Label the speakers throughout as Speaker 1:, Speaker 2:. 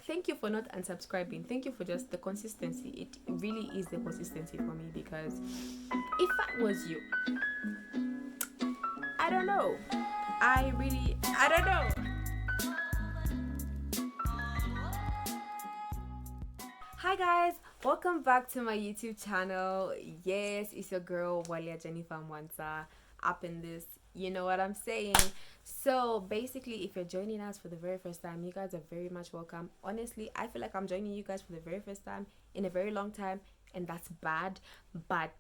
Speaker 1: thank you for not unsubscribing. Thank you for just the consistency. It really is the consistency for me, because if I was you, I don't know. I don't know. Hi guys, welcome back to my YouTube channel. Yes, it's your girl Walia Jennifer Mwanza up in this. You know what I'm saying? So basically, if you're joining us for the very first time, you guys are very much welcome. Honestly, I feel like I'm joining you guys for the very first time in a very long time, and that's bad. But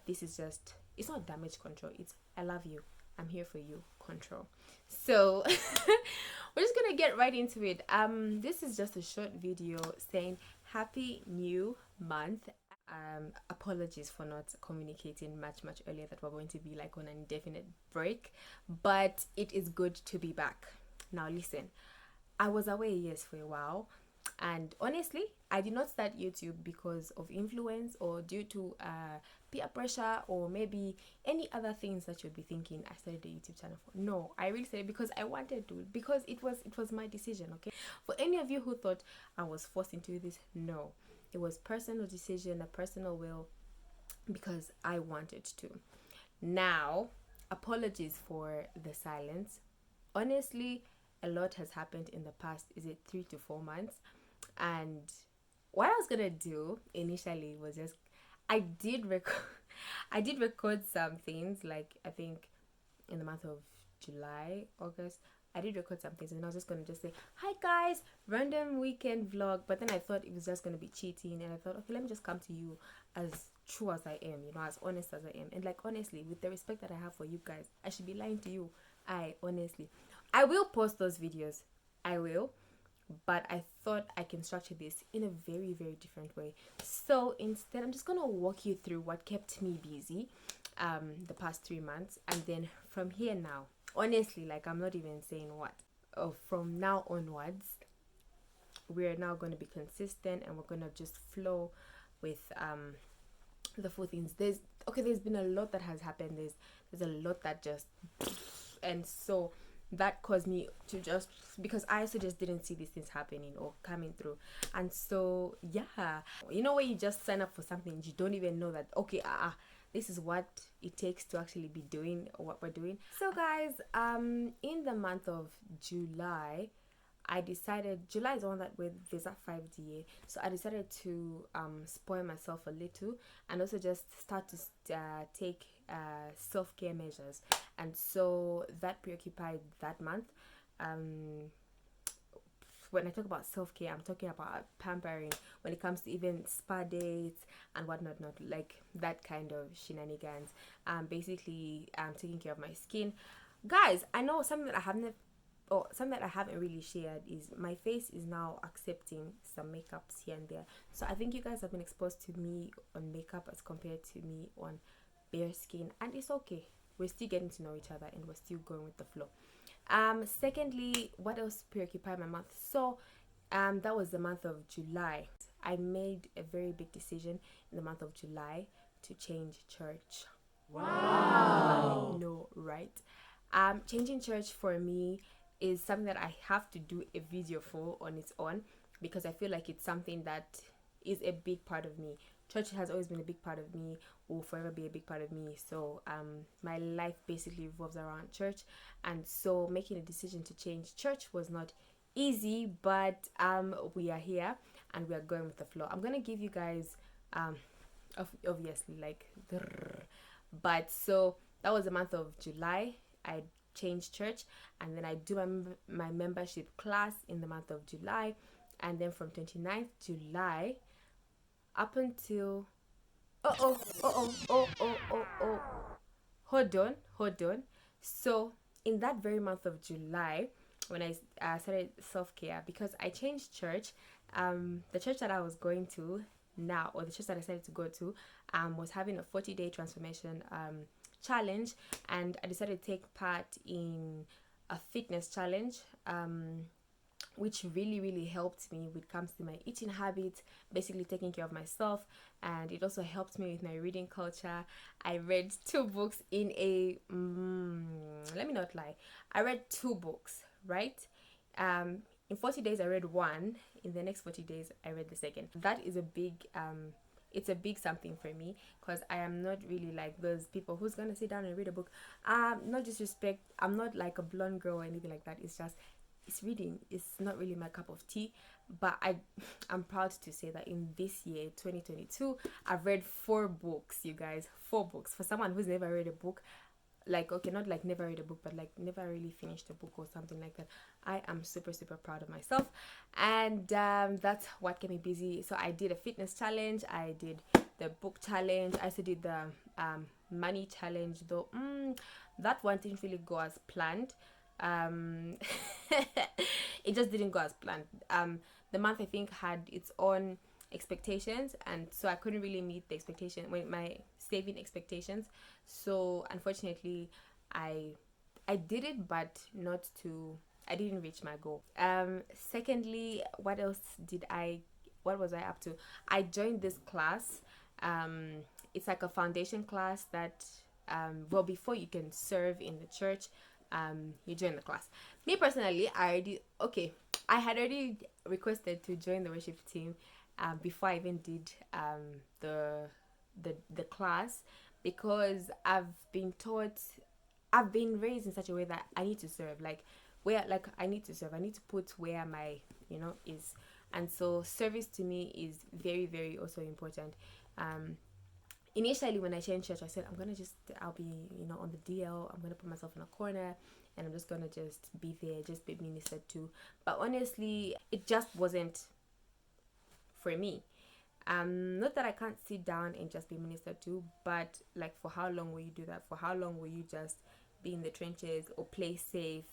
Speaker 1: this is just, it's not damage control. It's I love you. I'm here for you control. So we're just gonna get right into it. This is just a short video saying happy new month. Apologies for not communicating much earlier that we're going to be like on an indefinite break, but it is good to be back. Now listen, I was away, yes, for a while, and honestly I did not start YouTube because of influence or due to peer pressure or maybe any other things that you'd be thinking I started a YouTube channel for. No, I really said it because I wanted to, because it was my decision. Okay, for any of you who thought I was forced into this, no, it was personal decision, a personal will, because I wanted to. Now, apologies for the silence. Honestly, a lot has happened in the past, is it 3 to 4 months? And what I was gonna do initially was just, I did record I did record some things, like I think in the month of July, August. I did record some things, and I was just gonna just say, hi guys, random weekend vlog. But then I thought it was just gonna be cheating, and I thought, okay, let me just come to you as true as I am, you know, as honest as I am. And like, honestly, with the respect that I have for you guys, I should be lying to you. I will post those videos, I will, but I thought I can structure this in a very different way. So instead, I'm just gonna walk you through what kept me busy the past 3 months, and then from here now, honestly, like, I'm not even saying what, oh, from now onwards we're now going to be consistent, and we're going to just flow with the full things. There's been a lot that has happened. There's a lot that just, and so that caused me to just, because I also just didn't see these things happening or coming through. And so yeah, you know, when you just sign up for something, you don't even know that, okay, this is what it takes to actually be doing what we're doing. So guys, in the month of July, I decided, July is the one that with visa 5DA, so I decided to spoil myself a little, and also just start to take self-care measures. And so that preoccupied that month. When I talk about self-care, I'm talking about pampering when it comes to even spa dates and whatnot, not like that kind of shenanigans. Basically taking care of my skin. Guys, I know something that I haven't really shared is my face is now accepting some makeups here and there. So I think you guys have been exposed to me on makeup as compared to me on bare skin, and it's okay. We're still getting to know each other, and we're still going with the flow. Secondly, what else preoccupied my month? So that was the month of July. I made a very big decision in the month of July to change church. Wow. I know, right? Changing church for me is something that I have to do a video for on its own, because I feel like it's something that is a big part of me. Church has always been a big part of me, will forever be a big part of me. So my life basically revolves around church, and so making a decision to change church was not easy, but we are here and we are going with the flow. I'm gonna give you guys obviously like but so that was the month of July. I changed church, and then I do my membership class in the month of July, and then from 29th July up until hold on. So in that very month of July, when I started self-care, because I changed church, the church that I was going to now, or the church that I decided to go to, was having a 40-day transformation challenge, and I decided to take part in a fitness challenge, which really helped me when it comes to my eating habits, basically taking care of myself. And it also helped me with my reading culture. I read 2 books in let me not lie, I read 2 books, right, in 40 days I read one, in the next 40 days I read the second. That is a big it's a big something for me, because I am not really like those people who's gonna sit down and read a book. Not disrespect, I'm not like a blonde girl or anything like that. It's just, it's reading, it's not really my cup of tea. But I'm proud to say that in this year 2022 I've read 4 books, you guys. 4 books. For someone who's never read a book, like, okay, not like never read a book, but like never really finished a book or something like that, I am super proud of myself. And that's what kept me busy. So I did a fitness challenge, I did the book challenge, I also did the money challenge, though that one didn't really go as planned. It just didn't go as planned. The month, I think, had its own expectations, and so I couldn't really meet the expectation with my saving expectations. So unfortunately, I did it, but not to, I didn't reach my goal. Secondly, what was I up to? I joined this class. It's like a foundation class that well, before you can serve in the church, you join the class. Me personally, I had already requested to join the worship team before I even did the class, because I've been raised in such a way that I need to serve. Like, where, like, I need to serve, I need to put where my, is. And so service to me is very also important. Initially, when I changed church, I said I'll be, on the DL. I'm gonna put myself in a corner, and I'm just gonna just be there, just be ministered to. But honestly, it just wasn't for me. Not that I can't sit down and just be ministered to, but like, for how long will you do that? For how long will you just be in the trenches or play safe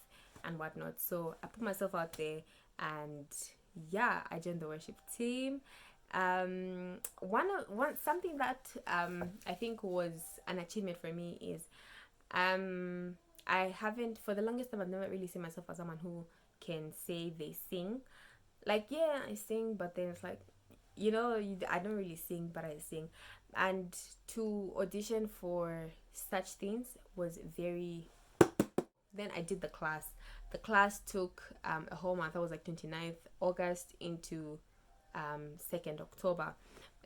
Speaker 1: and whatnot? So I put myself out there, and yeah, I joined the worship team. One something that I think was an achievement for me is I haven't, for the longest time, I've never really seen myself as someone who can say they sing. Like, yeah, I sing, but then it's like, I don't really sing, but I sing. And to audition for such things was very. Then I did the class. The class took a whole month. That was like 29th August into 2nd October,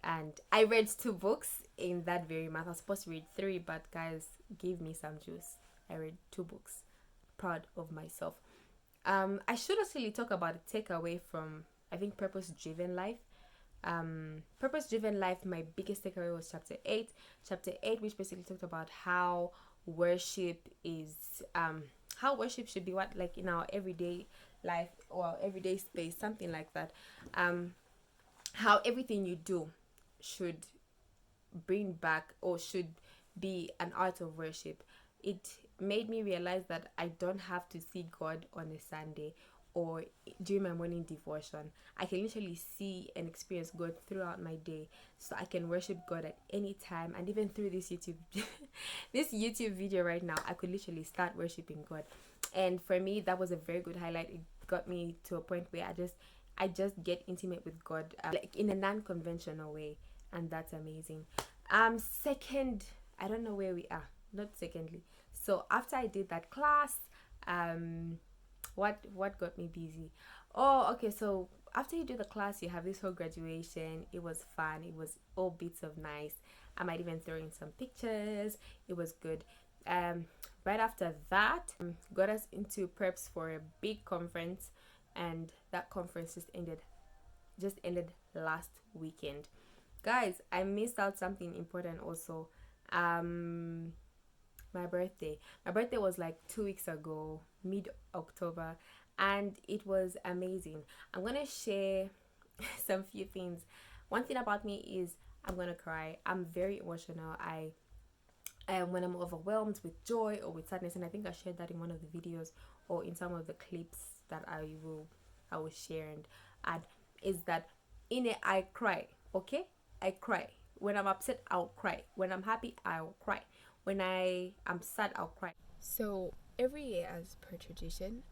Speaker 1: and I read 2 books in that very month. I was supposed to read 3, but guys, give me some juice. I read 2 books. Proud of myself. I should actually talk about a takeaway from, I think, Purpose Driven Life. Purpose Driven Life, my biggest takeaway was chapter 8, which basically talked about how worship is how worship should be, what, like, in our everyday life or everyday space, something like that. How everything you do should bring back, or should be, an art of worship. It made me realize that I don't have to see God on a Sunday or during my morning devotion. I can literally see and experience God throughout my day, so I can worship God at any time. And even through this YouTube this YouTube video right now, I could literally start worshiping God. And for me, that was a very good highlight. It got me to a point where I just get intimate with God, like, in a non-conventional way, and that's amazing. Second, I don't know where we are. Not secondly. So after I did that class, what got me busy? Oh, okay. So after you do the class, you have this whole graduation. It was fun. It was all bits of nice. I might even throw in some pictures. It was good. Right after that, got us into preps for a big conference, and that conference just ended last weekend. Guys, I missed out something important also. My birthday was like 2 weeks ago, mid-October, and it was amazing. I'm gonna share some few things. One thing about me is I'm gonna cry. I'm very emotional. I when I'm overwhelmed with joy or with sadness, and I think I shared that in one of the videos or in some of the clips that I will share and add, is that in it I cry. Okay, I cry. When I'm upset, I'll cry. When I'm happy, I'll cry. When I am sad, I'll cry. So every year, as per tradition,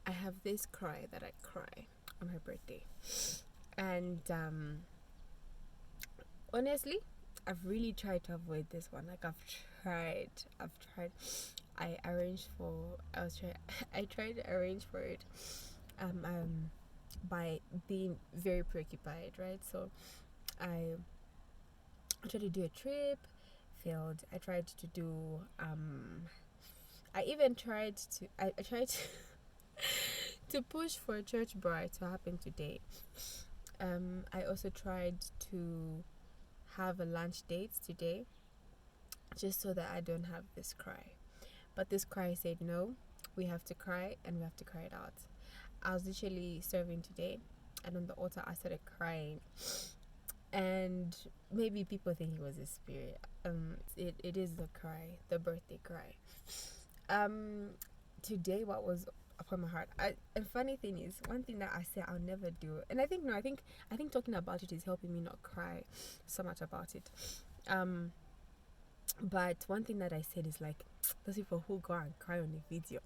Speaker 1: I have this cry that I cry on her birthday, and honestly, I've really tried to avoid this one. Like, I've tried. I tried to arrange for it by being very preoccupied, right? So I tried to do a trip, failed. I tried to do I even tried to I tried to, to push for a church bride to happen today. I also tried to have a lunch date today, just so that I don't have this cry. But this cry said no, we have to cry and we have to cry it out. I was literally serving today, and on the altar I started crying. And maybe people think it was a spirit. It is the cry, the birthday cry. Um, Today what was upon my heart. And funny thing is, one thing that I say I'll never do, and I think no, I think talking about it is helping me not cry so much about it. But one thing that I said is like, those people who go and cry on a video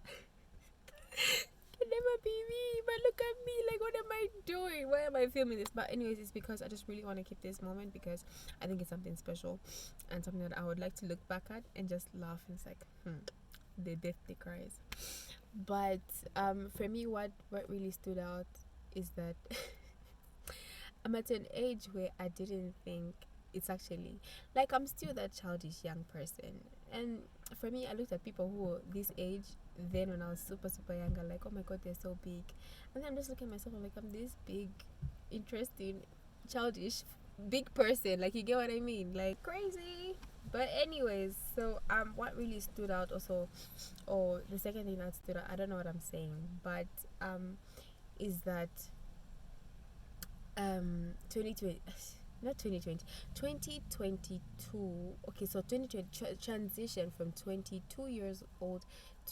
Speaker 1: can never be me. But look at me, like, what am I doing? Why am I filming this? But anyways, it's because I just really want to keep this moment, because I think it's something special and something that I would like to look back at and just laugh. And it's like, the birthday cries. But for me, what really stood out is that I'm at an age where I didn't think it's actually like I'm still that childish young person. And for me, I looked at people who were this age then when I was super younger, like, oh my god, they're so big. And then I'm just looking at myself, I'm like, I'm this big, interesting, childish, big person. Like, you get what I mean? Like, crazy. But anyways, so what really stood out also, or the second thing that stood out, I don't know what I'm saying, but is that 2020, not 2020, 2022. Okay, so 2020 transition from 22 years old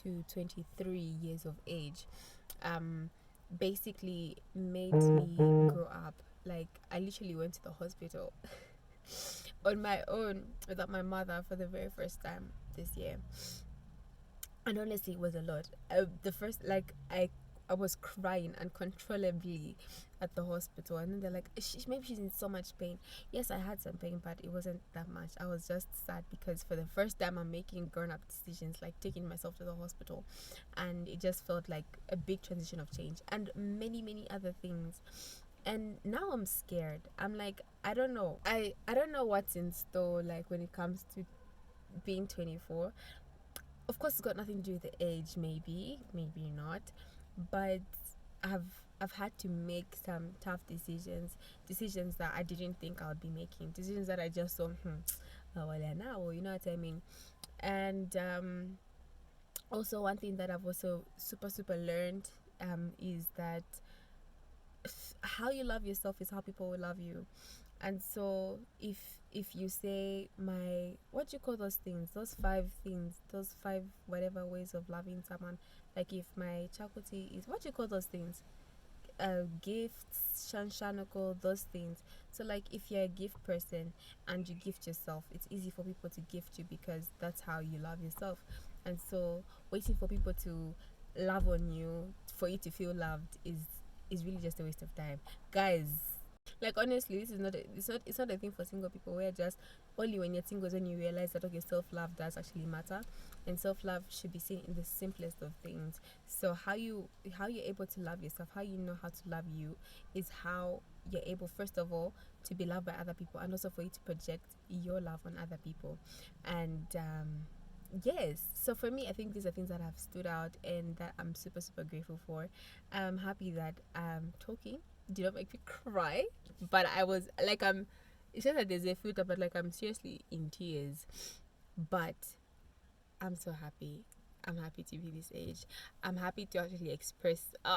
Speaker 1: to 23 years of age basically made me grow up. Like, I literally went to the hospital on my own without my mother for the very first time this year. And honestly, it was a lot. The first, like, I was crying uncontrollably at the hospital, and then they're like, maybe she's in so much pain. Yes, I had some pain, but it wasn't that much. I was just sad because for the first time I'm making grown-up decisions, like taking myself to the hospital, and it just felt like a big transition of change and many other things. And now I'm scared. I'm like, I don't know. I don't know what's in store, like, when it comes to being 24. Of course, it's got nothing to do with the age, maybe not, but I've I've had to make some tough decisions that I didn't think I would be making, decisions that I just saw, oh, well, yeah, now, you know what I mean. And also, one thing that I've also super learned is that how you love yourself is how people will love you. And so if you say, my, what do you call those things, those five whatever ways of loving someone, like, if my chakuti is, what do you call those things, gifts, shanshanoko, those things. So, like, if you're a gift person and you gift yourself, it's easy for people to gift you because that's how you love yourself. And so waiting for people to love on you for you to feel loved is really just a waste of time, guys. Like, honestly, this is not it's not a thing for single people, where just only when you're single then you realize that, okay, self-love does actually matter, and self-love should be seen in the simplest of things. So how you're able to love yourself, how you know how to love you, is how you're able, first of all, to be loved by other people, and also for you to project your love on other people. And yes, so for me, I think these are things that have stood out and that I'm super grateful for. I'm happy that talking did not make me cry, but I was like, it's just that there's a filter, but like, I'm seriously in tears. But I'm so happy. I'm happy to be this age. I'm happy to actually express the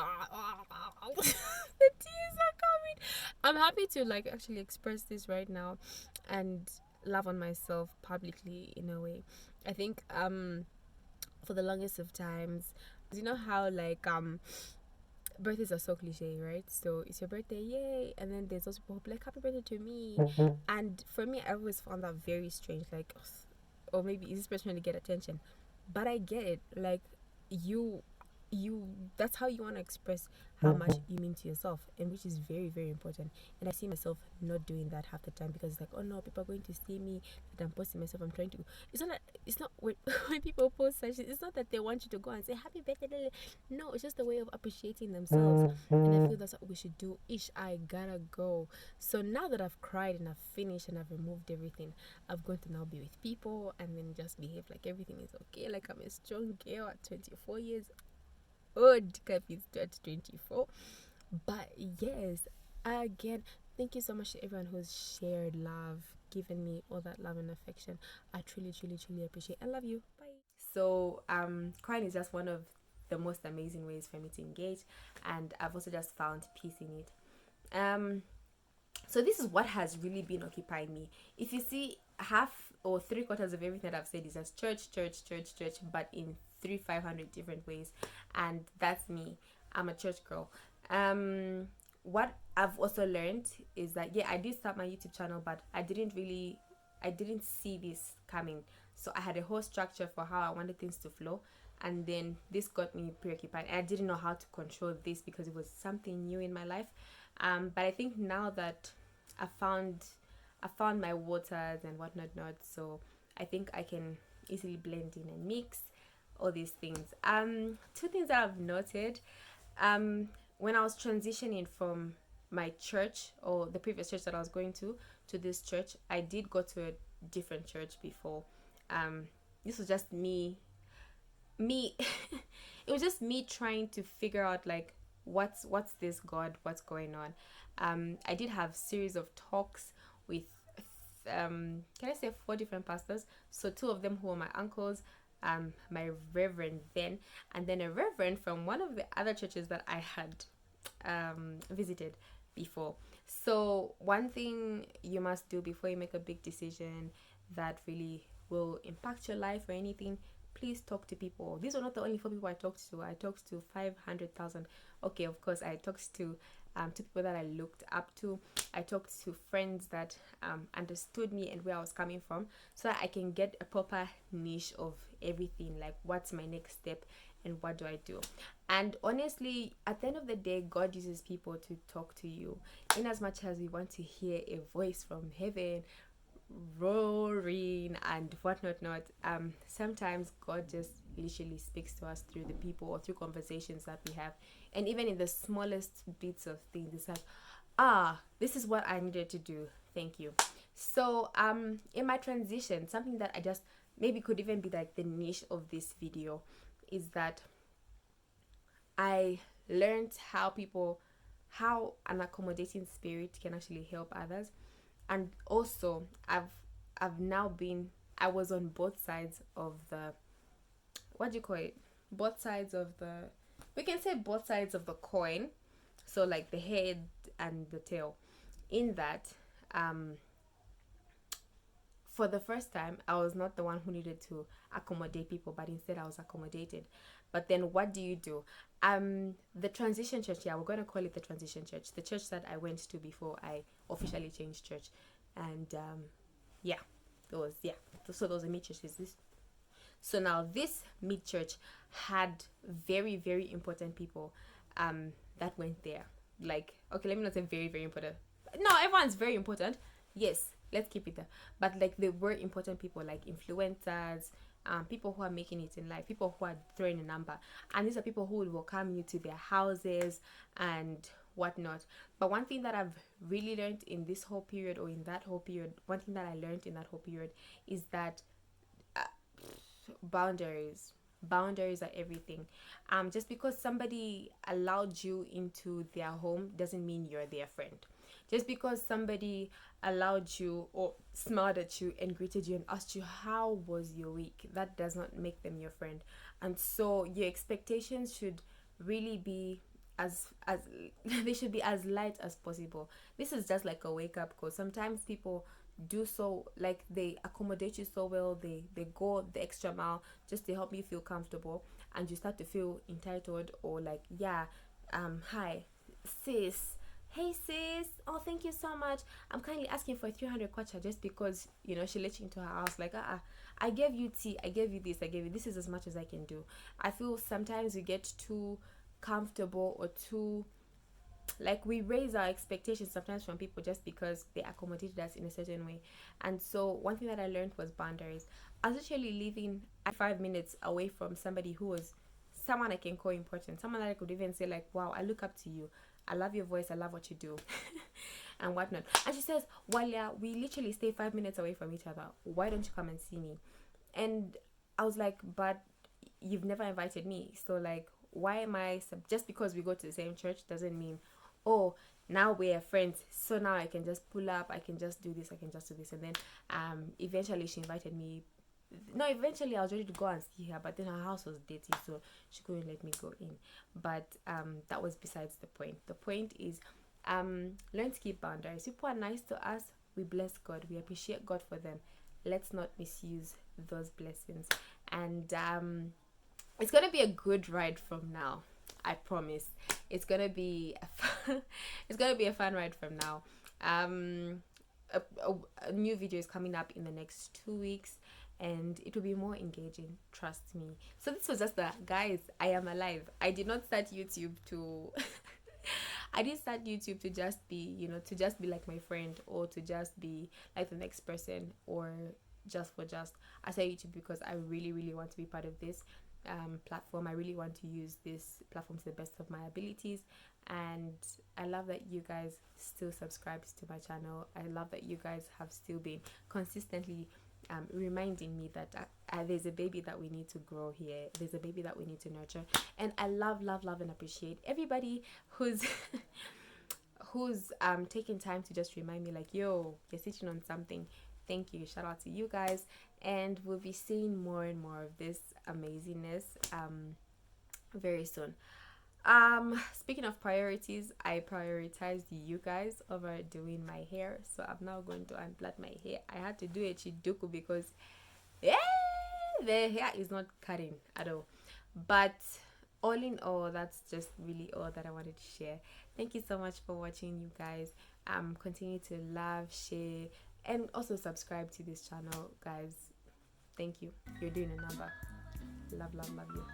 Speaker 1: tears are coming. I'm happy to, like, actually express this right now and love on myself publicly, in a way. I think for the longest of times, you know how, like, birthdays are so cliche, right? So it's your birthday, yay, and then there's those people who be like, happy birthday to me. And for me, I always found that very strange, like, or maybe is this person trying to get attention? But I get it. Like, you you that's how you want to express how much you mean to yourself, and which is very very important. And I see myself not doing that half the time, because it's like, oh no, people are going to see me that I'm posting myself. I'm trying to, it's not when, when people post such, it's not that they want you to go and say happy birthday. No, it's just a way of appreciating themselves. And I feel that's what we should do. I gotta go. So now that I've cried and I've finished and I've removed everything, I'm going to now be with people and then just behave like everything is okay, like I'm a strong girl at 24 years old. Is 24. But yes, again, thank you so much to everyone who's shared love, given me all that love and affection. I truly truly truly appreciate. I love you. Bye. So crying is just one of the most amazing ways for me to engage, and I've also just found peace in it. So this is what has really been occupying me. If you see, half or three quarters of everything that I've said is just church, church, church, church, but in 500 different ways. And that's me. I'm a church girl. What I've also learned is that, yeah, I did start my YouTube channel, but I didn't see this coming. So I had a whole structure for how I wanted things to flow, and then this got me preoccupied, and I didn't know how to control this because it was something new in my life. But I think now that I found my waters and whatnot, so I think I can easily blend in and mix all these things. Two things that I've noted, when I was transitioning from my church, or the previous church that I was going to this church, I did go to a different church before. This was just me it was just me trying to figure out, like, what's this God, what's going on. I did have series of talks with can I say 4 different pastors. So 2 of them who were my uncles, my reverend then, and then a reverend from one of the other churches that I had visited before. So one thing you must do before you make a big decision that really will impact your life or anything, please talk to people. These are not the only 4 people I talked to. I talked to 500,000. Okay, of course, I talked to people that I looked up to. I talked to friends that understood me and where I was coming from, so that I can get a proper niche of everything, like what's my next step and what do I do. And honestly, at the end of the day, God uses people to talk to you. In as much as we want to hear a voice from heaven roaring and whatnot not, sometimes God just literally speaks to us through the people or through conversations that we have. And even in the smallest bits of things, it's like, this is what I needed to do, thank you. So in my transition, something that I just maybe could even be like the niche of this video is that I learned how an accommodating spirit can actually help others. And also I've now been, I was on both sides of the, what do you call it, both sides of the, we can say both sides of the coin, so like the head and the tail. In that, for the first time, I was not the one who needed to accommodate people, but instead I was accommodated. But then what do you do? The transition church, yeah, we're going to call it the transition church, the church that I went to before I officially changed church. And yeah, so those are mid churches. So now this mid church had very very important people that went there. Like, okay, let me not say very very important. No, everyone's very important. Yes, let's keep it there. But like, they were important people, like influencers, people who are making it in life, people who are throwing a number, and these are people who will welcome you to their houses and whatnot. But one thing that I've really learned in this whole period, or in that whole period, one thing that I learned in that whole period is that boundaries are everything. Just because somebody allowed you into their home doesn't mean you're their friend. Just because somebody allowed you or smiled at you and greeted you and asked you how was your week, that does not make them your friend. And so your expectations should really be as they should be as light as possible. This is just like a wake up call. Sometimes people do, so like they accommodate you so well, they go the extra mile just to help you feel comfortable, and you start to feel entitled, or like, yeah, hi sis, hey sis, oh thank you so much, I'm kindly asking for 300 kwacha, just because she let you into her house. Like, I gave you tea, I gave you this, I gave you this, is as much as I can do. I feel sometimes we get too comfortable, or too, like, we raise our expectations sometimes from people just because they accommodated us in a certain way. And so one thing that I learned was boundaries. I was actually living 5 minutes away from somebody who was someone I can call important, someone that I could even say, like, wow, I look up to you, I love your voice, I love what you do, and whatnot. And she says, Walia, we literally stay 5 minutes away from each other, why don't you come and see me? And I was like, but you've never invited me, so, like, why am I just because we go to the same church doesn't mean, oh, now we're friends, so now I can just pull up, I can just do this, I can just do this. And then eventually she invited me. No, eventually I was ready to go and see her, but then her house was dirty, so she couldn't let me go in. But that was besides the point. The point is, learn to keep boundaries. People are nice to us, we bless God, we appreciate God for them. Let's not misuse those blessings. And it's gonna be a good ride from now, I promise. It's gonna be it's gonna be a fun ride from now. um a new video is coming up in the next 2 weeks, and it will be more engaging, trust me. So this was just the guys, I am alive. I did not start YouTube to I didn't start YouTube to just be, to just be like my friend, or to just be like the next person, or just for just. I say YouTube because I really, really want to be part of this platform. I really want to use this platform to the best of my abilities. And I love that you guys still subscribe to my channel. I love that you guys have still been consistently reminding me that there's a baby that we need to grow here, there's a baby that we need to nurture. And I love, love, love, and appreciate everybody who's who's taking time to just remind me, like, yo, you're sitting on something. Thank you, shout out to you guys. And we'll be seeing more and more of this amazingness very soon. Speaking of priorities, I prioritized you guys over doing my hair, so I'm now going to unplait my hair. I had to do a chiduku because yeah, the hair is not cutting at all. But all in all, that's just really all that I wanted to share. Thank you so much for watching, you guys. Continue to love, share, and also subscribe to this channel, guys. Thank you, you're doing a number. Love, love, love you.